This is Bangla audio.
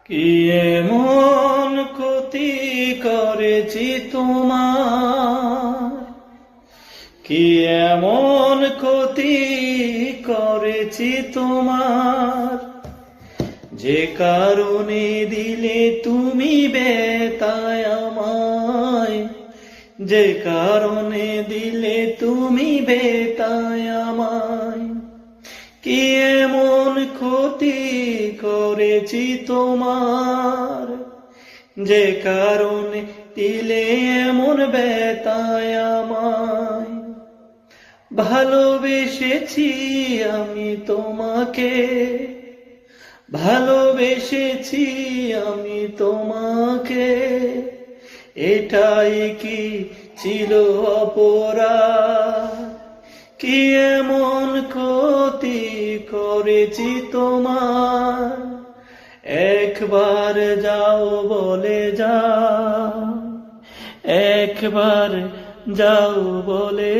কি এমন ক্ষতি করেছি তোমার, কি এমন ক্ষতি করেছি তোমার, যে কারণে দিলে তুমি বেতায় আমায়, যে কারণে দিলে তুমি বেতায় আমায়। কি এমন ক্ষতি করেছি তোমার, যে কারণে দিলে এমন বেতায় আমায়। ভালোবেসেছি আমি তোমাকে, ভালোবেসেছি আমি তোমাকে, এটাই কি ছিল অপরাধ? কি এমন ক্ষতি করেছি তোমার, একবার যাও বলে যাও, একবার যাও বলে